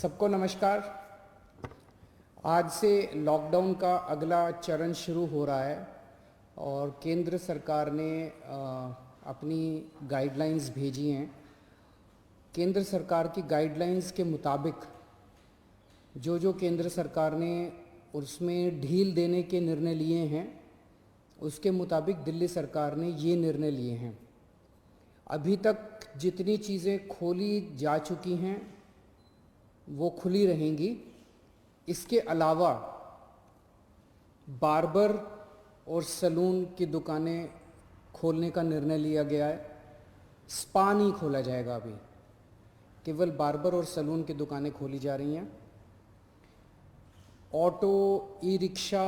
सबको नमस्कार। आज से लॉकडाउन का अगला चरण शुरू हो रहा है और केंद्र सरकार ने अपनी गाइडलाइंस भेजी हैं। केंद्र सरकार की गाइडलाइंस के मुताबिक जो केंद्र सरकार ने उसमें ढील देने के निर्णय लिए हैं, उसके मुताबिक दिल्ली सरकार ने ये निर्णय लिए हैं। अभी तक जितनी चीज़ें खोली जा चुकी हैं वो खुली रहेंगी। इसके अलावा बार्बर और सैलून की दुकानें खोलने का निर्णय लिया गया है। स्पा नहीं खोला जाएगा, अभी केवल बार्बर और सैलून की दुकानें खोली जा रही हैं। ऑटो, ई रिक्शा,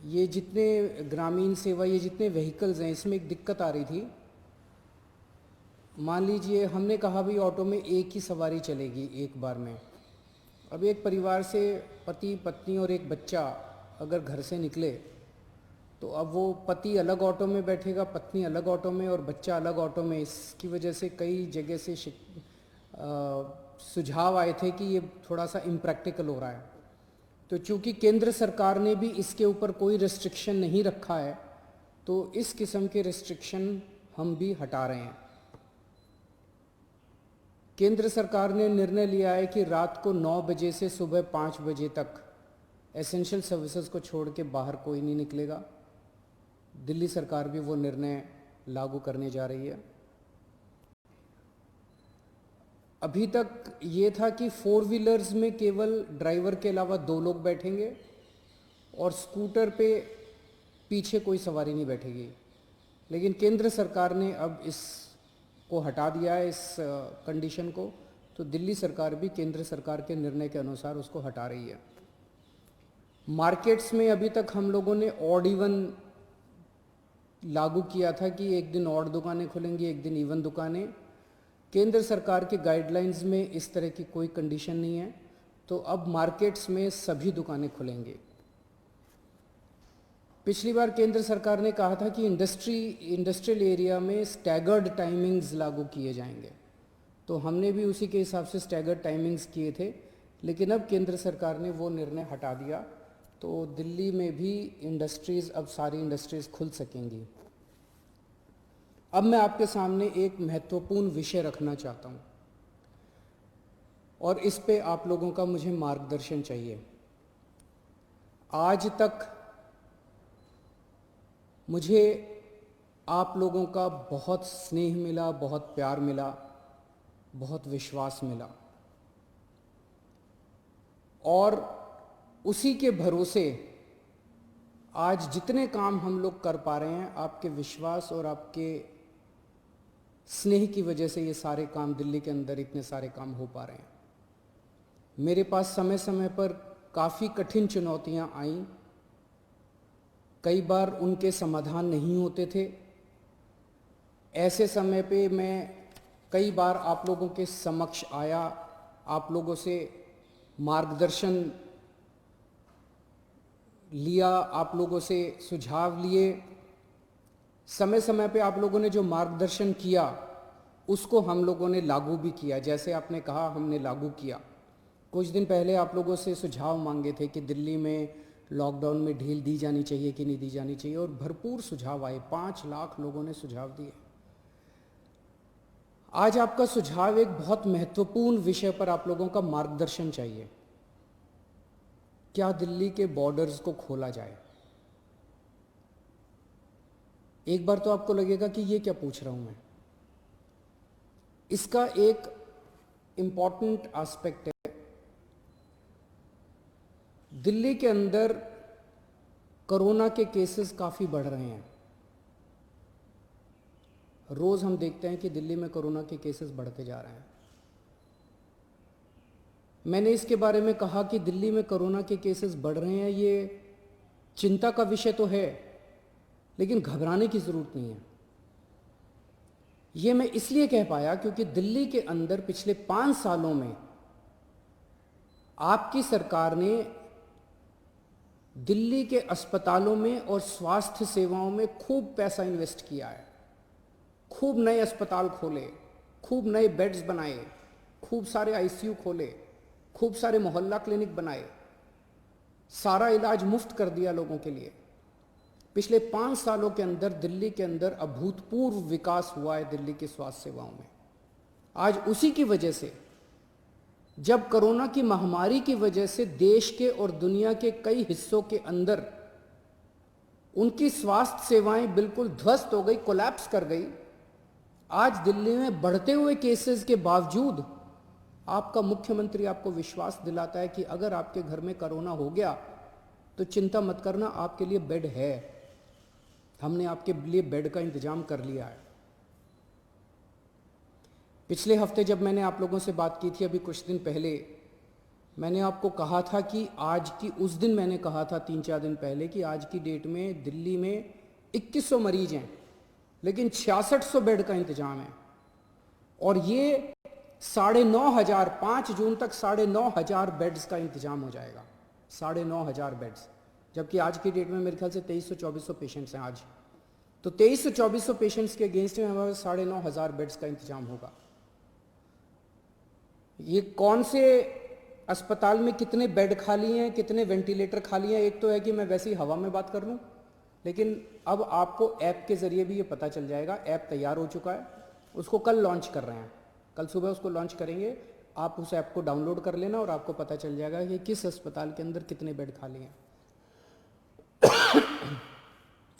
ये जितने ग्रामीण सेवा, ये जितने व्हीकल्स हैं, इसमें एक दिक्कत आ रही थी। मान लीजिए हमने कहा भी ऑटो में एक ही सवारी चलेगी एक बार में। अब एक परिवार से पति, पत्नी और एक बच्चा अगर घर से निकले तो अब वो पति अलग ऑटो में बैठेगा, पत्नी अलग ऑटो में और बच्चा अलग ऑटो में। इसकी वजह से कई जगह से सुझाव आए थे कि ये थोड़ा सा इम्प्रैक्टिकल हो रहा है। तो चूँकि केंद्र सरकार ने भी इसके ऊपर कोई रिस्ट्रिक्शन नहीं रखा है, तो इस किस्म के रिस्ट्रिक्शन हम भी हटा रहे हैं। केंद्र सरकार ने निर्णय लिया है कि रात को 9 बजे से सुबह 5 बजे तक एसेंशियल सर्विसेज को छोड़ के बाहर कोई नहीं निकलेगा। दिल्ली सरकार भी वो निर्णय लागू करने जा रही है। अभी तक ये था कि 4 व्हीलर्स में केवल ड्राइवर के अलावा 2 लोग बैठेंगे और स्कूटर पे पीछे कोई सवारी नहीं बैठेगी। लेकिन केंद्र सरकार ने अब को हटा दिया है, इस कंडीशन को। तो दिल्ली सरकार भी केंद्र सरकार के निर्णय के अनुसार उसको हटा रही है। मार्केट्स में अभी तक हम लोगों ने ऑड इवन लागू किया था कि एक दिन ऑड दुकानें खुलेंगी, एक दिन इवन दुकानें। केंद्र सरकार के गाइडलाइंस में इस तरह की कोई कंडीशन नहीं है, तो अब मार्केट्स में सभी दुकानें खुलेंगी। पिछली बार केंद्र सरकार ने कहा था कि इंडस्ट्रियल एरिया में स्टैगर्ड टाइमिंग्स लागू किए जाएंगे, तो हमने भी उसी के हिसाब से स्टैगर्ड टाइमिंग्स किए थे। लेकिन अब केंद्र सरकार ने वो निर्णय हटा दिया, तो दिल्ली में भी अब सारी इंडस्ट्रीज़ खुल सकेंगी। अब मैं आपके सामने एक महत्वपूर्ण विषय रखना चाहता हूँ और इस पे आप लोगों का मुझे मार्गदर्शन चाहिए। आज तक मुझे आप लोगों का बहुत स्नेह मिला, बहुत प्यार मिला, बहुत विश्वास मिला, और उसी के भरोसे आज जितने काम हम लोग कर पा रहे हैं, आपके विश्वास और आपके स्नेह की वजह से ये सारे काम, दिल्ली के अंदर इतने सारे काम हो पा रहे हैं। मेरे पास समय समय पर काफ़ी कठिन चुनौतियां आईं, कई बार उनके समाधान नहीं होते थे। ऐसे समय पे मैं कई बार आप लोगों के समक्ष आया, आप लोगों से मार्गदर्शन लिया, आप लोगों से सुझाव लिए। समय समय पे आप लोगों ने जो मार्गदर्शन किया उसको हम लोगों ने लागू भी किया। जैसे आपने कहा, हमने लागू किया। कुछ दिन पहले आप लोगों से सुझाव मांगे थे कि दिल्ली में लॉकडाउन में ढील दी जानी चाहिए कि नहीं दी जानी चाहिए, और भरपूर सुझाव आए। 5 लाख लोगों ने सुझाव दिए। आज आपका सुझाव एक बहुत महत्वपूर्ण विषय पर आप लोगों का मार्गदर्शन चाहिए। क्या दिल्ली के बॉर्डर्स को खोला जाए? एक बार तो आपको लगेगा कि ये क्या पूछ रहा हूं मैं। इसका एक इंपॉर्टेंट एस्पेक्ट है, दिल्ली के अंदर कोरोना के केसेस काफ़ी बढ़ रहे हैं। रोज़ हम देखते हैं कि दिल्ली में कोरोना के केसेस बढ़ते जा रहे हैं। मैंने इसके बारे में कहा कि दिल्ली में कोरोना के केसेस बढ़ रहे हैं, ये चिंता का विषय तो है, लेकिन घबराने की ज़रूरत नहीं है। ये मैं इसलिए कह पाया क्योंकि दिल्ली के अंदर पिछले 5 सालों में आपकी सरकार ने दिल्ली के अस्पतालों में और स्वास्थ्य सेवाओं में खूब पैसा इन्वेस्ट किया है। खूब नए अस्पताल खोले, खूब नए बेड्स बनाए, खूब सारे आईसीयू खोले, खूब सारे मोहल्ला क्लिनिक बनाए, सारा इलाज मुफ्त कर दिया लोगों के लिए। पिछले 5 सालों के अंदर दिल्ली के अंदर अभूतपूर्व विकास हुआ है दिल्ली की स्वास्थ्य सेवाओं में। आज उसी की वजह से, जब कोरोना की महामारी की वजह से देश के और दुनिया के कई हिस्सों के अंदर उनकी स्वास्थ्य सेवाएं बिल्कुल ध्वस्त हो गई, कोलैप्स कर गई, आज दिल्ली में बढ़ते हुए केसेस के बावजूद आपका मुख्यमंत्री आपको विश्वास दिलाता है कि अगर आपके घर में कोरोना हो गया तो चिंता मत करना, आपके लिए बेड है, हमने आपके लिए बेड का इंतजाम कर लिया है। पिछले हफ्ते जब मैंने आप लोगों से बात की थी, अभी कुछ दिन पहले, मैंने आपको कहा था कि आज की, उस दिन मैंने कहा था 3-4 दिन पहले कि आज की डेट में दिल्ली में 2100 मरीज हैं, लेकिन 6600 बेड का इंतजाम है। और ये 9,500, 5 जून तक 9,500 बेड्स का इंतजाम हो जाएगा, 9,500 बेड्स। जबकि आज की डेट में मेरे ख्याल से 2300-2400 पेशेंट्स हैं आज। तो 2300-2400 पेशेंट्स के अगेंस्ट में हमारे 9,500 बेड्स का इंतजाम होगा। ये कौन से अस्पताल में कितने बेड खाली हैं, कितने वेंटिलेटर खाली हैं, एक तो है कि मैं वैसे ही हवा में बात कर लूँ, लेकिन अब आपको ऐप के ज़रिए भी ये पता चल जाएगा। ऐप तैयार हो चुका है, उसको कल लॉन्च कर रहे हैं, कल सुबह उसको लॉन्च करेंगे। आप उस ऐप को डाउनलोड कर लेना और आपको पता चल जाएगा कि किस अस्पताल के अंदर कितने बेड खाली हैं।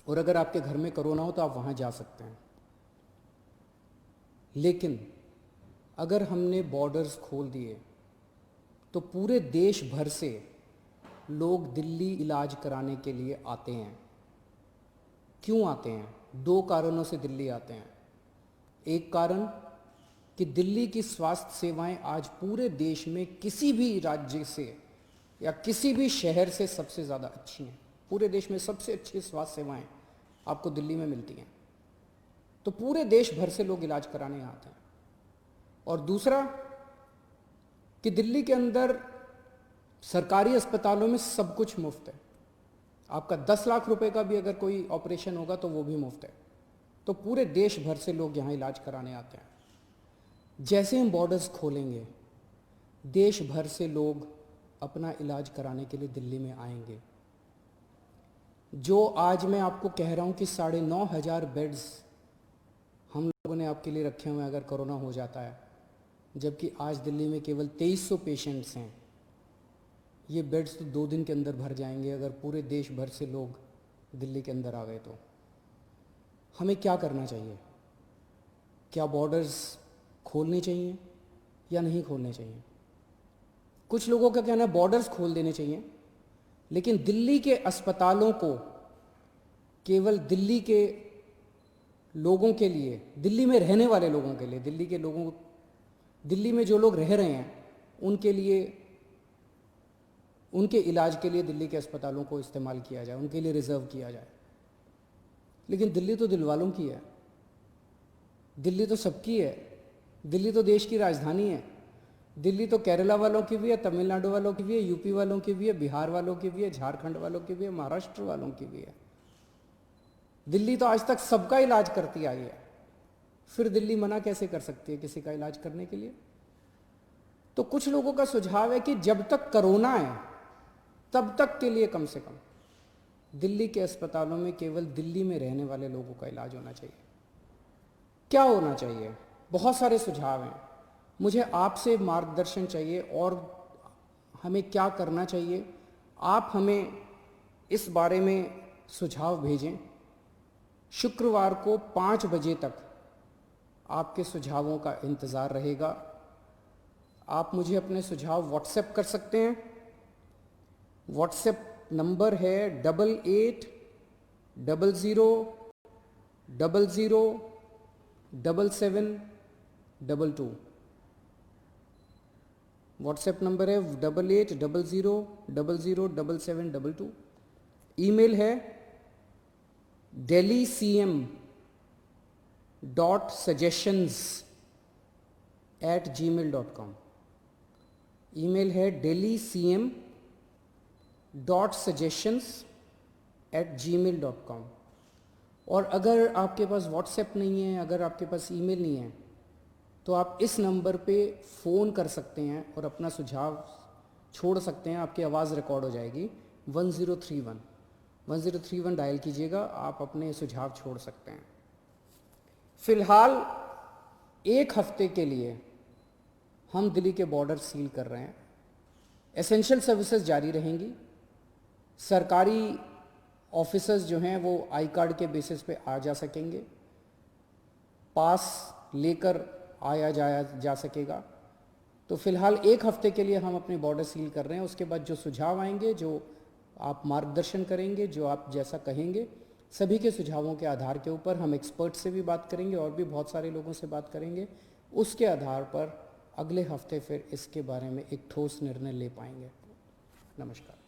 और अगर आपके घर में कोरोना हो तो आप वहाँ जा सकते हैं। लेकिन अगर हमने बॉर्डर्स खोल दिए तो पूरे देश भर से लोग दिल्ली इलाज कराने के लिए आते हैं। क्यों आते हैं? 2 कारणों से दिल्ली आते हैं। एक कारण कि दिल्ली की स्वास्थ्य सेवाएं आज पूरे देश में किसी भी राज्य से या किसी भी शहर से सबसे ज़्यादा अच्छी हैं। पूरे देश में सबसे अच्छी स्वास्थ्य सेवाएं आपको दिल्ली में मिलती हैं, तो पूरे देश भर से लोग इलाज कराने आते हैं। और दूसरा कि दिल्ली के अंदर सरकारी अस्पतालों में सब कुछ मुफ्त है। आपका 10 लाख रुपए का भी अगर कोई ऑपरेशन होगा तो वो भी मुफ्त है। तो पूरे देश भर से लोग यहाँ इलाज कराने आते हैं। जैसे हम बॉर्डर्स खोलेंगे, देश भर से लोग अपना इलाज कराने के लिए दिल्ली में आएंगे। जो आज मैं आपको कह रहा हूँ कि 9,500 बेड्स हम लोगों ने आपके लिए रखे हुए हैं अगर कोरोना हो जाता है, जबकि आज दिल्ली में केवल 2300 पेशेंट्स हैं। ये बेड्स तो 2 दिन के अंदर भर जाएंगे अगर पूरे देश भर से लोग दिल्ली के अंदर आ गए। तो हमें क्या करना चाहिए? क्या बॉर्डर्स खोलने चाहिए या नहीं खोलने चाहिए? कुछ लोगों का कहना है बॉर्डर्स खोल देने चाहिए, लेकिन दिल्ली के अस्पतालों को केवल दिल्ली के लोगों के लिए, दिल्ली में रहने वाले लोगों के लिए, दिल्ली के लोगों, दिल्ली में जो लोग रह रहे हैं उनके लिए, उनके इलाज के लिए दिल्ली के अस्पतालों को इस्तेमाल किया जाए, उनके लिए रिजर्व किया जाए। लेकिन दिल्ली तो दिल वालों की है, दिल्ली तो सबकी है, दिल्ली तो देश की राजधानी है। दिल्ली तो केरला वालों की भी है, तमिलनाडु वालों की भी है, यूपी वालों की भी है, बिहार वालों की भी है, झारखंड वालों की भी है, महाराष्ट्र वालों की भी है। दिल्ली तो आज तक सबका इलाज करती आई है, फिर दिल्ली मना कैसे कर सकती है किसी का इलाज करने के लिए? तो कुछ लोगों का सुझाव है कि जब तक कोरोना है तब तक के लिए कम से कम दिल्ली के अस्पतालों में केवल दिल्ली में रहने वाले लोगों का इलाज होना चाहिए। क्या होना चाहिए? बहुत सारे सुझाव हैं। मुझे आपसे मार्गदर्शन चाहिए और हमें क्या करना चाहिए। आप हमें इस बारे में सुझाव भेजें। शुक्रवार को 5 बजे तक आपके सुझावों का इंतज़ार रहेगा। आप मुझे अपने सुझाव व्हाट्सएप कर सकते हैं। व्हाट्सएप नंबर है 8800007722। व्हाट्सएप नंबर है 8800007722। ईमेल है delhi.cm.suggestions@gmail.com। ईमेल है delhi.cm.suggestions@gmail.com। और अगर आपके पास व्हाट्सएप नहीं है, अगर आपके पास ईमेल नहीं है, तो आप इस नंबर पे फ़ोन कर सकते हैं और अपना सुझाव छोड़ सकते हैं। आपकी आवाज़ रिकॉर्ड हो जाएगी। 1031 डायल कीजिएगा, आप अपने सुझाव छोड़ सकते हैं। फ़िलहाल 1 हफ्ते के लिए हम दिल्ली के बॉर्डर सील कर रहे हैं। एसेंशियल सर्विसेज जारी रहेंगी। सरकारी ऑफिसर्स जो हैं वो आई कार्ड के बेसिस पे आ जा सकेंगे, पास लेकर आया जाया जा सकेगा। तो फिलहाल 1 हफ्ते के लिए हम अपने बॉर्डर सील कर रहे हैं। उसके बाद जो सुझाव आएंगे, जो आप मार्गदर्शन करेंगे, जो आप जैसा कहेंगे, सभी के सुझावों के आधार के ऊपर हम एक्सपर्ट से भी बात करेंगे और भी बहुत सारे लोगों से बात करेंगे। उसके आधार पर अगले हफ्ते फिर इसके बारे में एक ठोस निर्णय ले पाएंगे। नमस्कार।